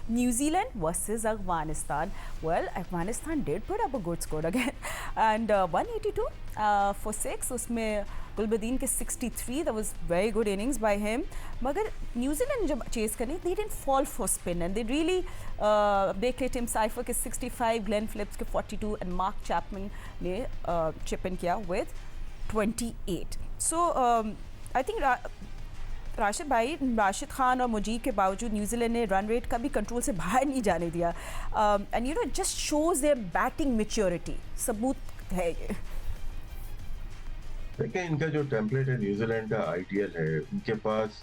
New Zealand versus Afghanistan. Well, Afghanistan did put up a good score again, and 182 for 6. उसमें गुलबदीन के 63, that was very good innings by him. मगर New Zealand जब chess करनी, they didn't fall for spin and they really देख ले Tim cipher के 65, Glenn Phillips के 42 and mark Chapman ने चिप इन किया with 28. So I think Rashid भाई, राशिद खान और मुजीब के बावजूद न्यूजीलैंड ने रन रेट का भी कंट्रोल से बाहर नहीं जाने दिया. And you know just shows there batting maturity. सबूत है ये. देखिए, इनका जो टेम्पलेट है न्यूजीलैंड का आइडियल है. इनके पास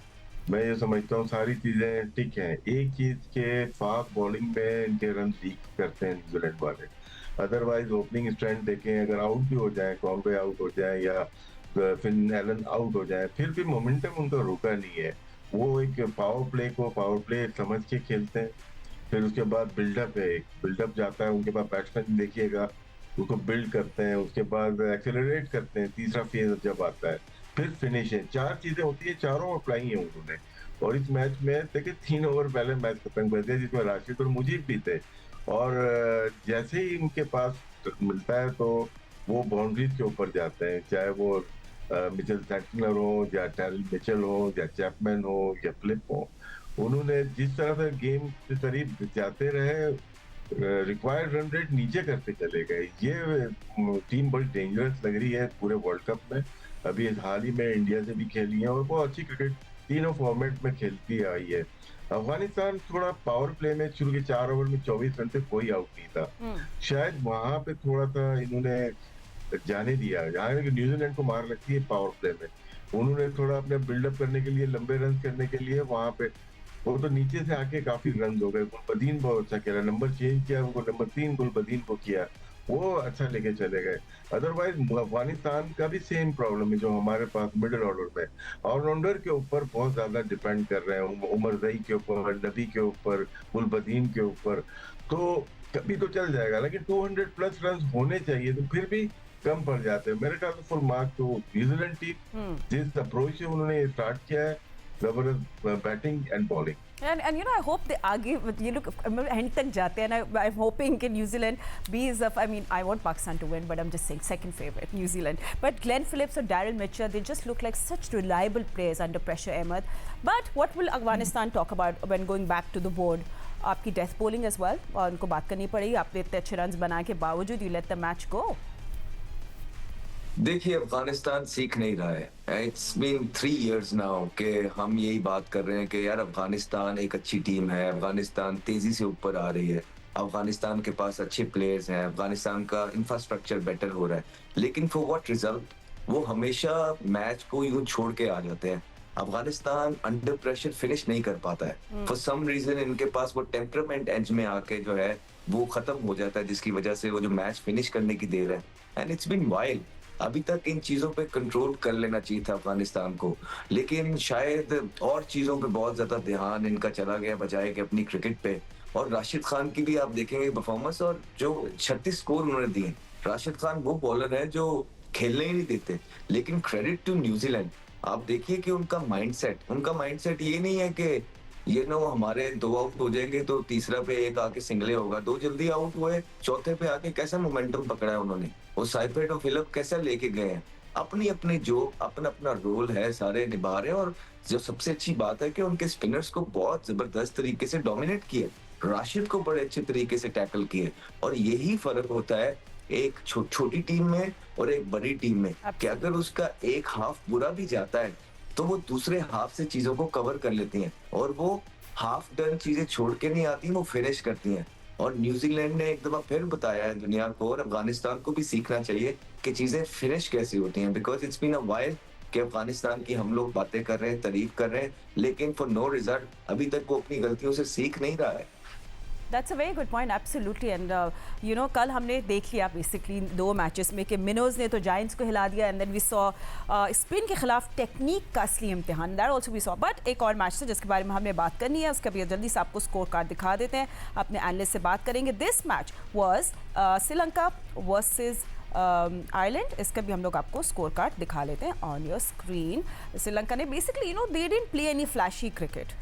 मैं ये समझता हूँ सारी चीजें ठीक हैं. एक चीज के फास्ट बॉलिंग में इनके रन लीक करते हैं न्यूजीलैंड वाले. अदरवाइज ओपनिंग स्ट्रेंथ देखें, अगर आउट भी हो जाए, कॉम्बे आउट हो जाए या फिन एलन आउट हो जाए, फिर भी मोमेंटम उनका रुका नहीं है. वो एक पावर प्ले समझ के खेलते हैं. फिर उसके बाद बिल्डअप है, एक बिल्डअप जाता है उनके पास. बैट्समैन देखिएगा, उसको बिल्ड करते हैं, उसके बाद एक्सेलरेट करते हैं. तीसरा फेज जब आता है, फिर फिनिश है. 4 चीजें होती है, चारों अप्लाई है उन्होंने. और इस मैच में देखिए 3 ओवर पहले मैच खत्म कर दिया, जिसमें राशिद और मुजीब भी थे. और जैसे ही उनके पास मिलता है तो वो बाउंड्रीज के ऊपर जाते हैं, चाहे वो मिचेल सैंटनर हो या टेरिल मिचेल हो या चैपमैन हो या फ्लिप हो. उन्होंने जिस तरह से गेम के करीब जाते रहे, रिक्वायर्ड रन रेट नीचे करते चले गए. ये टीम बड़ी डेंजरस लग रही है पूरे वर्ल्ड कप में. अभी हाल ही में इंडिया से भी खेली है और बहुत अच्छी क्रिकेट तीनों फॉर्मेट में खेलती आई है. अफगानिस्तान थोड़ा पावर प्ले में शुरू के 4 ओवर में 24 रन से कोई आउट नहीं था. शायद वहां पे थोड़ा सा इन्होंने जाने दिया. यहाँ न्यूजीलैंड को मार लगती है पावर प्ले में. उन्होंने थोड़ा अपने बिल्डअप करने के लिए, लंबे रन करने के लिए वहां पे वो तो नीचे से आके काफी रन हो गए. गुलबदीन बहुत अच्छा खेला, नंबर चेंज किया, उनको नंबर 3 गुलबदीन को किया, वो अच्छा लेके चले गए. अदरवाइज अफगानिस्तान का भी सेम प्रॉब्लम है जो हमारे पास मिडिल ऑर्डर में. ऑलराउंडर के ऊपर बहुत ज्यादा डिपेंड कर रहे हैं. उमर जई के ऊपर, नबी के ऊपर, गुलबदीन के ऊपर. तो कभी तो चल जाएगा, लेकिन 200 प्लस रन होने चाहिए, तो फिर भी कम पड़ जाते हैं. मेरे ख्याल से फुल मार्क तो न्यूजीलैंड टीम जिस अप्रोच से उन्होंने स्टार्ट किया है, जबरदस्त batting and bowling. And you know, I hope they आगे ये लोग एंड तक जाते हैं. I'm hoping कि New Zealand bees of, I mean, I want Pakistan to win, but I'm just saying second favorite New Zealand. But Glenn Phillips और Daryl Mitchell, they just look like such reliable players under pressure, Ahmed. But what will Afghanistan talk about when going back to the board? आपकी death bowling as well, और उनको बात करनी पड़ेगी. आपने इतने अच्छे रन बनाने के बावजूद you let the match go. देखिए, अफगानिस्तान सीख नहीं रहा है. इट्स बीन 3 years नाउ कि हम यही बात कर रहे हैं कि यार अफगानिस्तान एक अच्छी टीम है, अफगानिस्तान तेजी से ऊपर आ रही है, अफगानिस्तान के पास अच्छे प्लेयर्स हैं, अफगानिस्तान का इंफ्रास्ट्रक्चर बेटर हो रहा है. लेकिन फॉर व्हाट रिजल्ट? वो हमेशा मैच को यूं छोड़ के आ जाते हैं. अफगानिस्तान अंडर प्रेशर फिनिश नहीं कर पाता है. फॉर सम रीजन इनके पास वो टेम्परामेंट एज में आके जो है वो खत्म हो जाता है, जिसकी वजह से वो जो मैच फिनिश करने की देर है. And it's been wild. अभी तक इन चीजों पे कंट्रोल कर लेना चाहिए था अफगानिस्तान को, लेकिन शायद और चीजों पे बहुत ज्यादा ध्यान इनका चला गया बजाय कि अपनी क्रिकेट पे. और राशिद खान की भी आप देखेंगे परफॉर्मेंस, और जो 36 स्कोर उन्होंने दिए. राशिद खान वो बॉलर है जो खेलने ही नहीं देते. लेकिन क्रेडिट टू न्यूजीलैंड, आप देखिए कि उनका माइंडसेट ये नहीं है कि ये नो हमारे 2 आउट हो जाएंगे तो तीसरा पे एक आके सिंगले होगा. 2 जल्दी आउट हुए, चौथे पे आके कैसा मोमेंटम पकड़ा है उन्होंने. वो साइफेट और फिलिप कैसे लेके गए हैं. अपनी अपनी जो अपना अपना रोल है सारे निभा रहे हैं. और जो सबसे अच्छी बात है कि उनके स्पिनर्स को बहुत जबरदस्त तरीके से डोमिनेट किए, राशिद को बड़े अच्छे तरीके से टैकल किए. और यही फर्क होता है एक छोटी टीम में और एक बड़ी टीम में, कि अगर उसका एक हाफ बुरा भी जाता है तो वो दूसरे हाफ से चीजों को कवर कर लेती हैं, और वो हाफ डन चीजें छोड़ के नहीं आती, वो फिनिश करती हैं. और न्यूजीलैंड ने एक दफा फिर बताया है दुनिया को, और अफगानिस्तान को भी सीखना चाहिए कि चीजें फिनिश कैसी होती हैं. Because it's been a while कि अफगानिस्तान की हम लोग बातें कर रहे हैं, तारीफ कर रहे हैं, लेकिन फॉर नो रिजल्ट. अभी तक वो अपनी गलतियों से सीख नहीं रहा है. That's a very good point, absolutely. And you know, कल हमने देख लिया बेसिकली 2 मैचेस में कि मिनोज ने तो जायंट्स को हिला दिया, and then we saw spin के खिलाफ टेक्निक का असली इम्तिहान, that also we saw. But एक और मैच था जिसके बारे में हमें बात करनी है, उसका भी जल्दी से आपको स्कोर कार्ड दिखा देते हैं, अपने एनालिस्ट से बात करेंगे. This match was Sri Lanka versus Ireland. इसका भी हम लोग आपको स्कोर कार्ड दिखा लेते हैं ऑन योर स्क्रीन. श्रीलंका ने basically, you know, they didn't play any flashy cricket.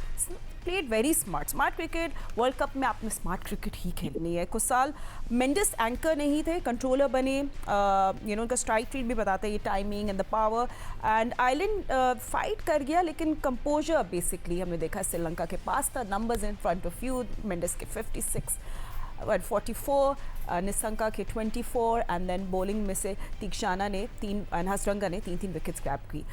Played very smart cricket. World cup में आपने स्मार्ट क्रिकेट ही खेलनी है। कुछ साल मेंडिस एंकर नहीं थे, कंट्रोलर बने, उनका स्ट्राइक रेट भी बताता है ये, timing and the power, and island fight कर गया, लेकिन कंपोजर बेसिकली हमने देखा श्रीलंका के पास था। Numbers in front of you, Mendis के 56, 44, निशंका के 24, एंड देन बॉलिंग में से तीक्षाना ने 3 एंड हसरंगा ने 3 विकेट्स क्रैप की।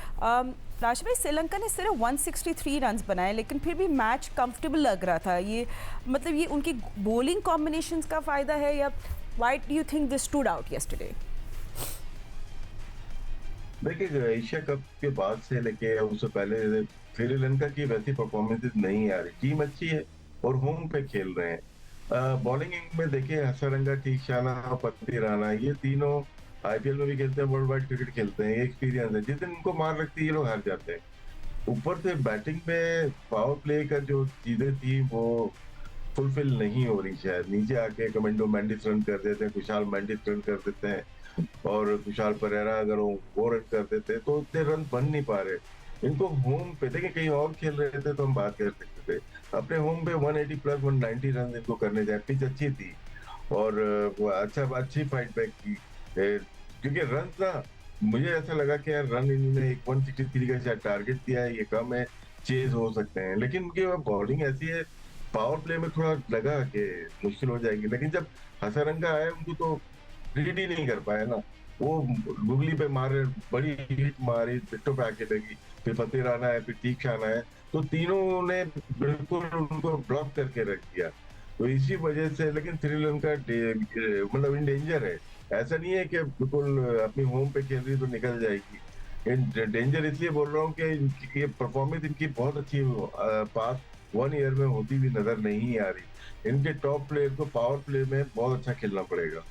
राज भाई, श्रीलंका ने सिर्फ 163 रन्स बनाए, लेकिन फिर भी मैच कंफर्टेबल लग रहा था। ये मतलब ये उनकी बॉलिंग कॉम्बिनेशंस का फ़ायदा है, या why do you think this stood out yesterday? देखिए, एशिया कप के बाद से लेके उससे पहले श्रीलंका की वैसी परफॉर्मेंसेस नहीं आ रही। टीम अच्छी है और होम पे खेल रहे हैं। बॉलिंग में देखिए, हसरंगा, तीक्षाना, पति राणा, ये तीनों आईपीएल में भी खेलते हैं, वर्ल्ड वाइड क्रिकेट खेलते हैं, ये एक्सपीरियंस है। जिस दिन उनको मार लगती है ये लोग हार जाते हैं। ऊपर से बैटिंग में पावर प्ले का जो चीजें थी वो फुलफिल नहीं हो रही शायद। नीचे आके कमेंडो मेंडिस रन कर देते हैं, खुशहाल मेंडिस रन कर देते हैं, और खुशहाल परेरा अगर वो रन कर देते हैं तो उतने रन बन नहीं पा रहे। इनको होम पे देखिए, कहीं और खेल रहे थे तो हम बात कर सकते थे। अपने होम पे 180 प्लस 190 रन इनको करने जाए। पिच अच्छी थी और वो अच्छी फाइट बैक की, क्योंकि रन ना, मुझे ऐसा लगा कि यार रन इन्होंने 163 का शायद टारगेट दिया है, ये कम है, चेज हो सकते हैं, लेकिन उनकी बॉलिंग ऐसी है, पावर प्ले में थोड़ा लगा कि मुश्किल हो जाएगी। लेकिन जब हसरंगा आए उनको तो रीड ही नहीं कर पाए ना। वो गुगली पे मारे, बड़ी हिट मारी, पिट्टो पे आके लगी, फिर फतेह राणा है, फिर तीक्षाना है, तो तीनों ने बिल्कुल उनको ब्लॉक करके रख दिया। तो इसी वजह से, लेकिन श्रीलंका मतलब इन डेंजर है। ऐसा नहीं है कि बिल्कुल अपनी होम पे खेल रही तो निकल जाएगी। डेंजर इसलिए बोल रहा हूँ कि ये परफॉर्मेंस इनकी बहुत अच्छी पास 1 ईयर में होती हुई नजर नहीं आ रही। इनके टॉप प्लेयर को पावर प्ले में बहुत अच्छा खेलना पड़ेगा।